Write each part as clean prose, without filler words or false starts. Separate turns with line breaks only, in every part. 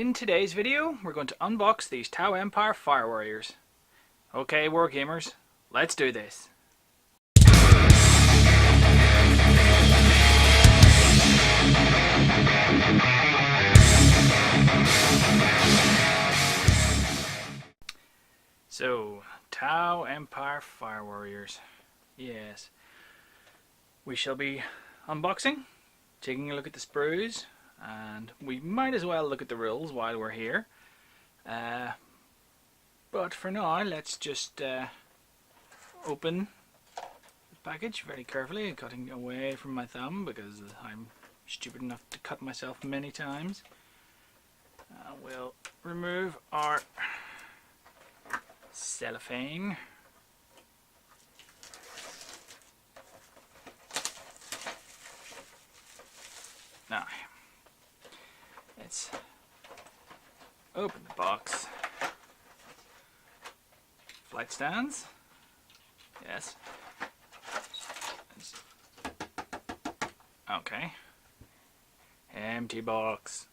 In today's video, we're going to unbox these Tau Empire Fire Warriors. Okay, Wargamers, let's do this. So, Tau Empire Fire Warriors. Yes. We shall be unboxing, taking a look at the sprues, and we might as well look at the rules while we're here. But for now, let's just open the package very carefully, cutting away from my thumb because I'm stupid enough to cut myself many times. We'll remove our cellophane. Now, let's open the box. Flight stands. Yes. Okay. Empty box.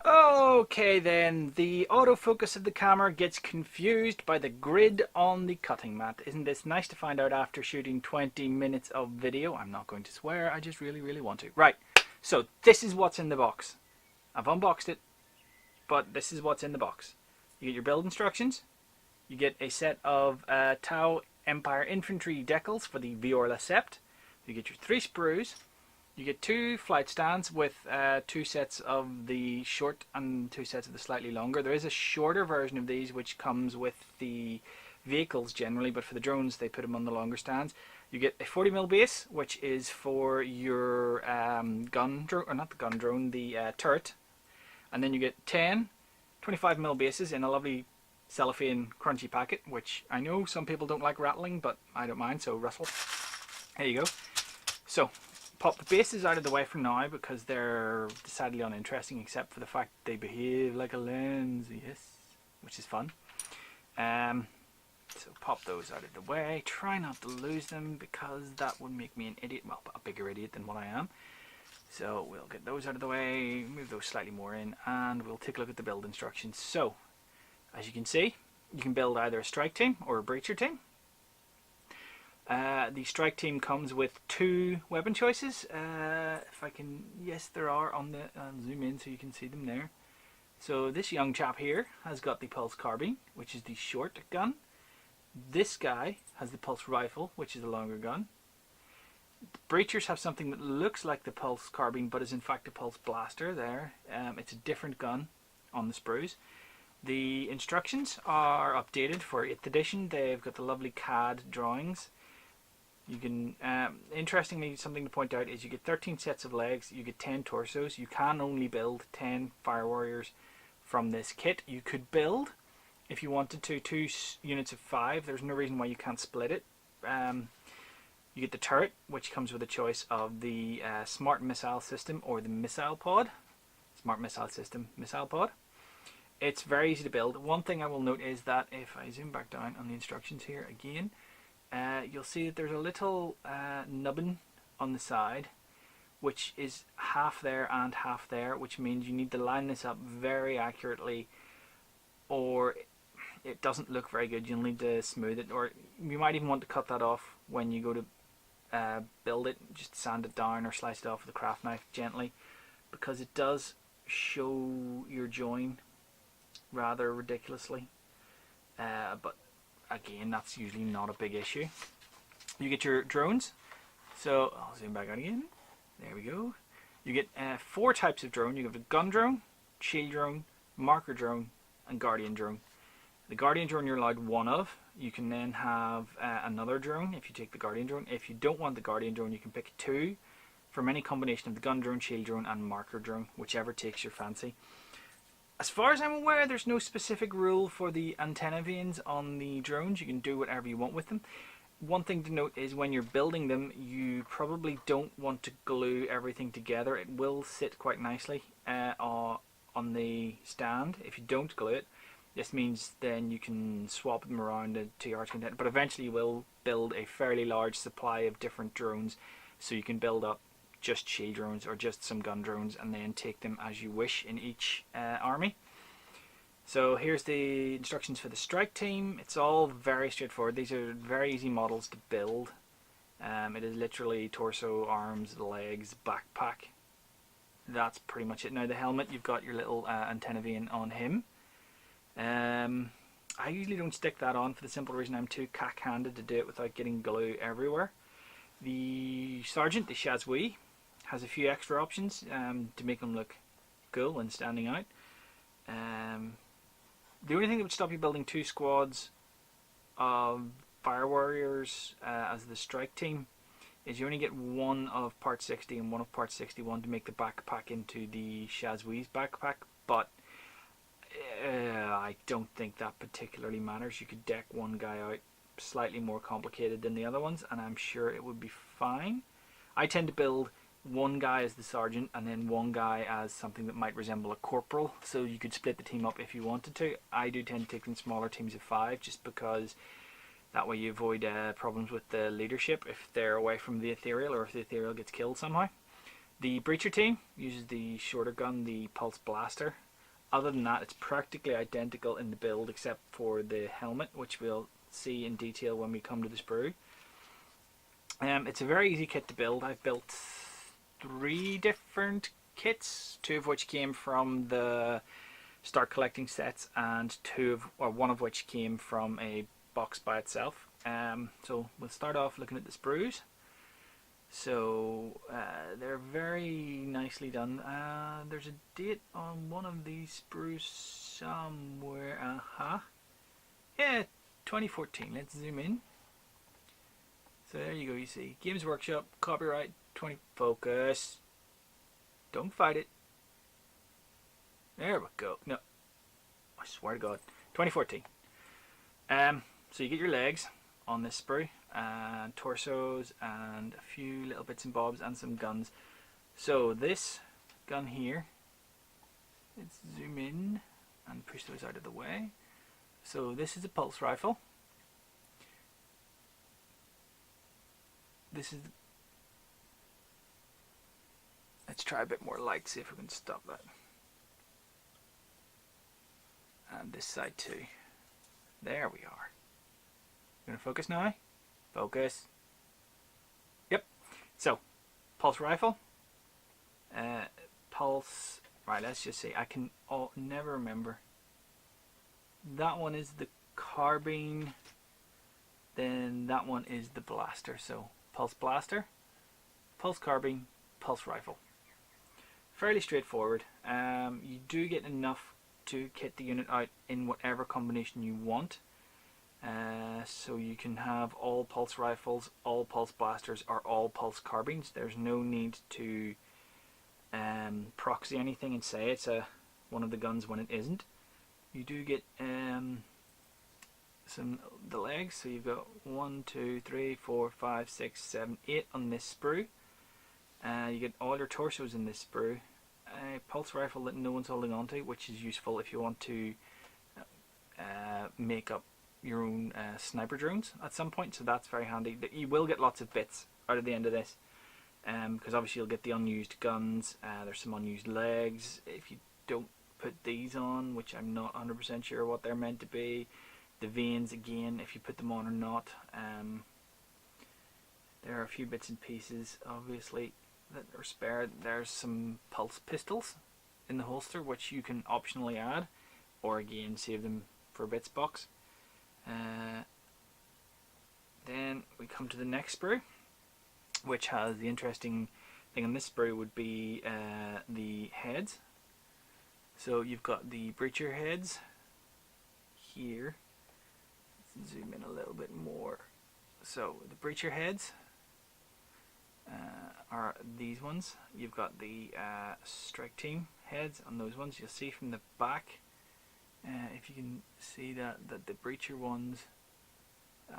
Okay then, the autofocus of the camera gets confused by the grid on the cutting mat. Isn't this nice to find out after shooting 20 minutes of video? I'm not going to swear, I just really want to. Right, so this is what's in the box. I've unboxed it, but this is what's in the box. You get your build instructions, you get a set of Tau Empire infantry decals for the Viola Sept, you get your 3 sprues, you get 2 flight stands with 2 sets of the short and 2 sets of the slightly longer. There is a shorter version of these which comes with the vehicles generally, but for the drones they put them on the longer stands. You get a 40mm base, which is for your gun drone, or not the gun drone, the turret. And then you get 10 25mm bases in a lovely cellophane crunchy packet, which I know some people don't like rattling, but I don't mind, so rustle. There you go. So, pop the bases out of the way for now because they're decidedly uninteresting except for the fact they behave like a lens, yes, which is fun. So pop those out of the way. Try not to lose them because that would make me an idiot, well, a bigger idiot than what I am. So we'll get those out of the way, move those slightly more in, and we'll take a look at the build instructions. So, as you can see, you can build either a strike team or a breacher team. The strike team comes with 2 weapon choices. If I can, yes, there are on the. I'll zoom in so you can see them there. So this young chap here has got the pulse carbine, which is the short gun. This guy has the pulse rifle, which is the longer gun. The breachers have something that looks like the pulse carbine, but is in fact a pulse blaster. There, it's a different gun on the sprues. The instructions are updated for 8th edition. They've got the lovely CAD drawings. You can, interestingly, something to point out is you get 13 sets of legs, you get 10 torsos. You can only build 10 Fire Warriors from this kit. You could build, if you wanted to, 2 units of 5. There's no reason why you can't split it. You get the turret, which comes with a choice of the Smart Missile System or the Missile Pod. Smart Missile System, Missile Pod. It's very easy to build. One thing I will note is that if I zoom back down on the instructions here again, you'll see that there's a little nubbin on the side which is half there and half there, which means you need to line this up very accurately or it doesn't look very good. You'll need to smooth it, or you might even want to cut that off when you go to build it. Just sand it down or slice it off with a craft knife gently, because it does show your join rather ridiculously, but again, that's usually not a big issue. You get your drones. So I'll zoom back out again. There we go. You get 4 types of drone. You have a gun drone, shield drone, marker drone, and guardian drone. The guardian drone you're allowed 1 of. You can then have another drone if you take the guardian drone. If you don't want the guardian drone, you can pick 2 from any combination of the gun drone, shield drone, and marker drone, whichever takes your fancy. As far as I'm aware, there's no specific rule for the antenna vanes on the drones. You can do whatever you want with them. One thing to note is when you're building them, you probably don't want to glue everything together. It will sit quite nicely on the stand if you don't glue it. This means then you can swap them around to your heart's content, but eventually you will build a fairly large supply of different drones, so you can build up just shield drones or just some gun drones, and then take them as you wish in each army. So here's the instructions for the strike team. It's all very straightforward. These are very easy models to build. It is literally torso, arms, legs, backpack. That's pretty much it. Now the helmet, you've got your little antenna vane on him. I usually don't stick that on for the simple reason I'm too cack-handed to do it without getting glue everywhere. The sergeant, the Shazwi, has a few extra options to make him look cool and standing out. The only thing that would stop you building 2 squads of fire warriors as the strike team is you only get one of part 60 and one of part 61 to make the backpack into the Shazwi's backpack, but I don't think that particularly matters. You could deck one guy out slightly more complicated than the other ones, and I'm sure it would be fine. I tend to build one guy as the sergeant and then one guy as something that might resemble a corporal, so you could split the team up if you wanted to. I do tend to take in smaller teams of 5 just because that way you avoid problems with the leadership if they're away from the ethereal or if the ethereal gets killed somehow. The breacher team uses the shorter gun, the pulse blaster. Other than that, it's practically identical in the build except for the helmet, which we'll see in detail when we come to the sprue. It's a very easy kit to build. I've built 3 different kits, 2 of which came from the start collecting sets, and 1 of which came from a box by itself. So we'll start off looking at the sprues. So they're very nicely done. There's a date on one of these sprues somewhere. Yeah, 2014. Let's zoom in. So there you go, you see Games Workshop, copyright 20, focus, don't fight it, there we go. No, I swear to God, 2014. So you get your legs on this sprue, and torsos, and a few little bits and bobs, and some guns. So this gun here, let's zoom in and push those out of the way. So this is a pulse rifle. This is, let's try a bit more light, see if we can stop that. And this side too. There we are. Gonna focus now? Focus. Yep. So, pulse rifle. Pulse. Right, let's just see. I can never remember. That one is the carbine. Then that one is the blaster. So, pulse blaster, pulse carbine, pulse rifle. Fairly straightforward. You do get enough to kit the unit out in whatever combination you want. So you can have all pulse rifles, all pulse blasters, or all pulse carbines. There's no need to proxy anything and say it's one of the guns when it isn't. You do get the legs, so you've got 1, 2, 3, 4, 5, 6, 7, 8 on this sprue. You get all your torsos in this sprue. A pulse rifle that no one's holding on to, which is useful if you want to make up your own sniper drones at some point, so that's very handy. You will get lots of bits out of the end of this, because obviously you'll get the unused guns. There's some unused legs if you don't put these on, which I'm not 100% sure what they're meant to be. The veins, again, if you put them on or not. There are a few bits and pieces obviously that are spared. There's some pulse pistols in the holster which you can optionally add, or again save them for a bits box. Then we come to the next sprue, which has the interesting thing on this sprue would be the heads. So you've got the breacher heads here. Let's zoom in a little bit more. So the breacher heads are these ones. You've got the strike team heads on those ones. You'll see from the back, if you can see that the breacher ones,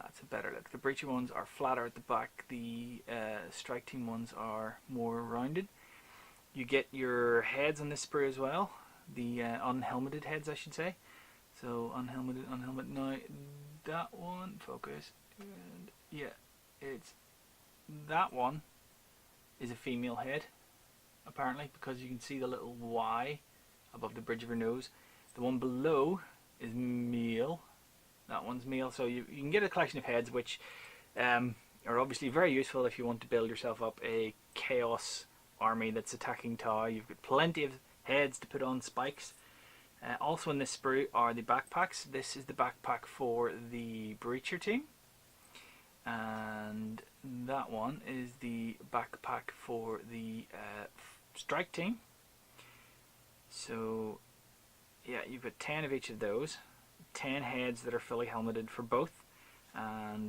it's a better look. The breacher ones are flatter at the back. The strike team ones are more rounded. You get your heads on this sprue as well. The unhelmeted heads, I should say. So unhelmeted. Now that one, focus, and yeah, it's that one is a female head, apparently, because you can see the little Y above the bridge of her nose. The one below is male. That one's male. So you can get a collection of heads, which are obviously very useful if you want to build yourself up a chaos army that's attacking Tau. You've got plenty of heads to put on spikes. Also in this sprue are the backpacks. This is the backpack for the Breacher team, and that one is the backpack for the Strike team. So yeah, you've got 10 of each of those, 10 heads that are fully helmeted for both, and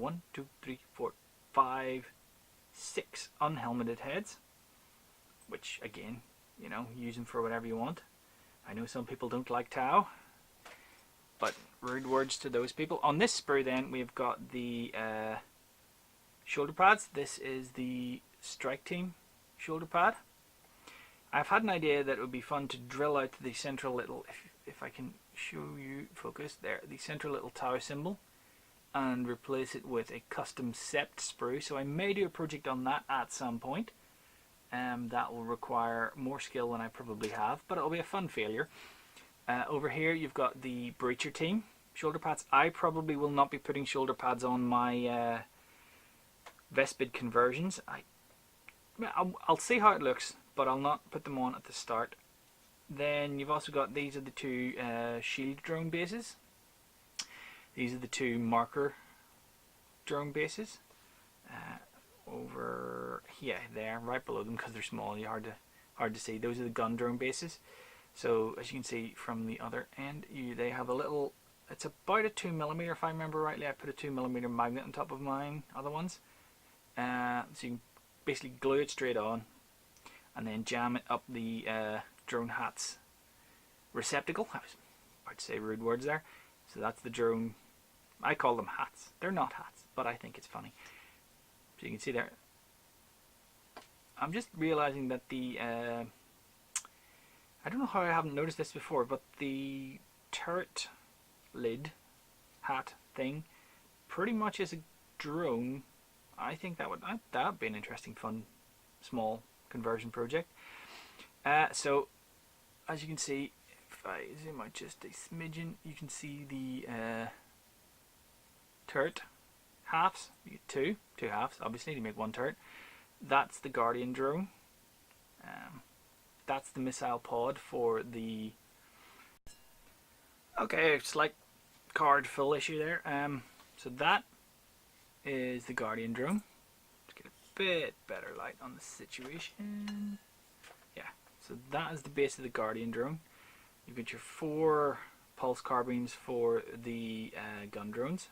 1, 2, 3, 4, 5, 6 unhelmeted heads, which again, you know, use them for whatever you want. I know some people don't like Tau, but rude words to those people. On this sprue then, we've got the shoulder pads. This is the Strike team shoulder pad. I've had an idea that it would be fun to drill out the central little, if I can show you, focus there, the central little Tau symbol, and replace it with a custom sept sprue. So I may do a project on that at some point. That will require more skill than I probably have, but it'll be a fun failure. Over here you've got the Breacher team shoulder pads. I probably will not be putting shoulder pads on my Vespid conversions. I'll see how it looks, but I'll not put them on at the start. Then you've also got, these are the two shield drone bases. These are the two marker drone bases. Over here, there, right below them, because they're small, you're hard to see. Those are the gun drone bases. So as you can see from the other end, they have a little, it's about a 2mm if I remember rightly. I put a 2mm magnet on top of mine other ones, so you can basically glue it straight on and then jam it up the drone hat's receptacle. I was about to say rude words there. So that's the drone. I call them hats. They're not hats, but I think it's funny. So you can see there. I'm just realizing that the I don't know how I haven't noticed this before, but the turret lid hat thing pretty much is a drone. I think that would be an interesting, fun, small conversion project. So as you can see, if I zoom out just a smidgen, you can see the turret halves. You get two halves, obviously, to make one turret. That's the Guardian drone. That's the missile pod for the. Okay, slight card full issue there. So that is the Guardian drone. Let's get a bit better light on the situation. Yeah, so that is the base of the Guardian drone. You've got your 4 pulse carbines for the gun drones.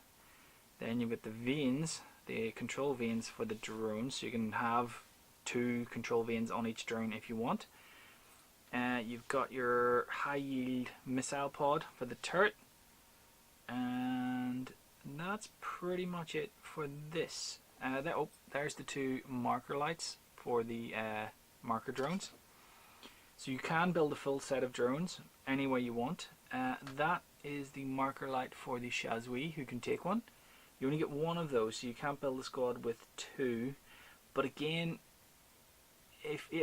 Then you've got the vanes, the control vanes for the drones, so you can have 2 control vanes on each drone if you want. You've got your high yield missile pod for the turret, and that's pretty much it for this. There's the 2 marker lights for the marker drones. So you can build a full set of drones any way you want. That is the marker light for the Shazui, who can take one. You only get 1 of those, so you can't build a squad with 2. But again,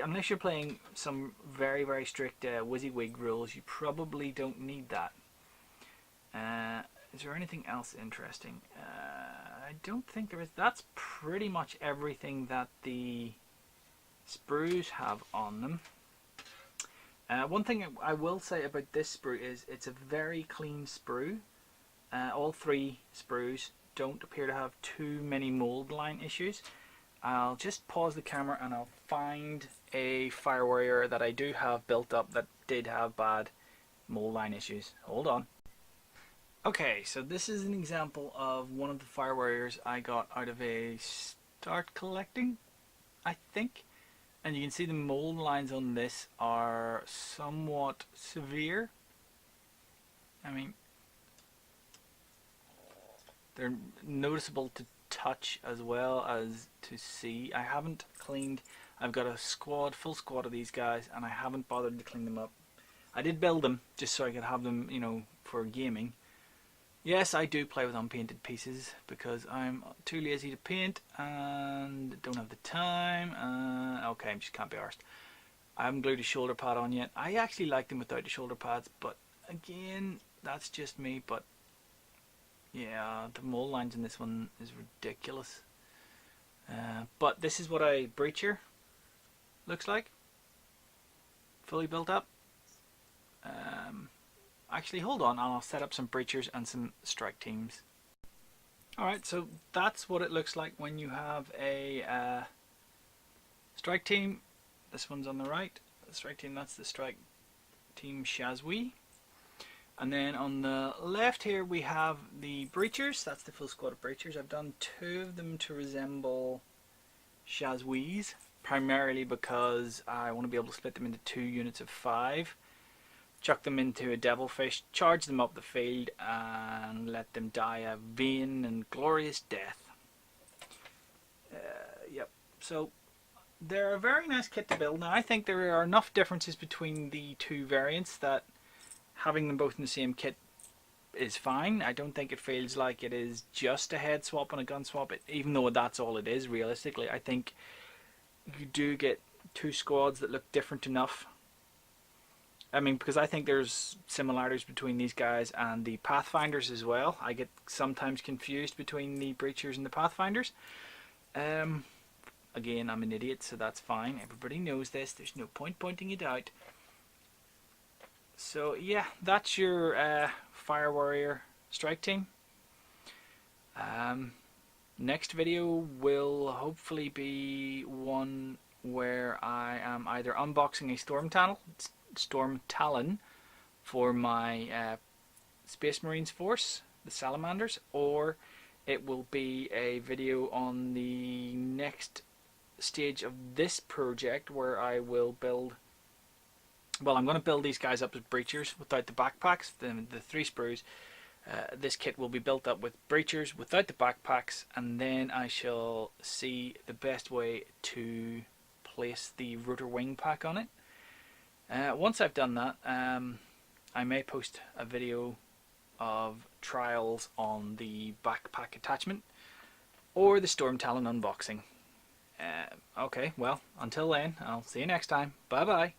unless you're playing some very, very strict WYSIWYG rules, you probably don't need that. Is there anything else interesting? I don't think there is. That's pretty much everything that the sprues have on them. One thing I will say about this sprue is it's a very clean sprue. All 3 sprues don't appear to have too many mold line issues. I'll just pause the camera and I'll find a Fire Warrior that I do have built up that did have bad mold line issues. Hold on. Okay, so this is an example of one of the Fire Warriors I got out of a start collecting, I think. And you can see the mold lines on this are somewhat severe. I mean, they're noticeable to touch as well as to see. I haven't cleaned. I've got a full squad of these guys, and I haven't bothered to clean them up. I did build them just so I could have them, you know, for gaming. Yes, I do play with unpainted pieces because I'm too lazy to paint and don't have the time. Okay, I just can't be arsed. I haven't glued a shoulder pad on yet. I actually like them without the shoulder pads, but again, that's just me. But yeah, the mold lines in this one is ridiculous. But this is what a breacher looks like, fully built up. Actually, hold on, I'll set up some breachers and some strike teams. Alright, so that's what it looks like when you have a strike team. This one's on the right. The strike team, that's the strike team Shazwi. And then on the left here we have the breachers. That's the full squad of breachers. I've done 2 of them to resemble Shazwis, primarily because I want to be able to split them into 2 units of 5. Chuck them into a devilfish, charge them up the field, and let them die a vain and glorious death. Yep. So they're a very nice kit to build. Now I think there are enough differences between the 2 variants that having them both in the same kit is fine. I don't think it feels like it is just a head swap and a gun swap, even though that's all it is. Realistically, I think you do get 2 squads that look different enough. I mean, because I think there's similarities between these guys and the Pathfinders as well. I get sometimes confused between the Breachers and the Pathfinders. Again, I'm an idiot, so that's fine. Everybody knows this. There's no point pointing it out. So yeah, that's your Fire Warrior strike team. Next video will hopefully be one where I am either unboxing a Storm Talon for my Space Marines force, the Salamanders, or it will be a video on the next stage of this project where I will build, well, I'm going to build these guys up as breachers without the backpacks, the 3 sprues. This kit will be built up with breachers without the backpacks, and then I shall see the best way to place the rotor wing pack on it. Once I've done that, I may post a video of trials on the backpack attachment or the Storm Talon unboxing. Okay, well, until then, I'll see you next time. Bye bye.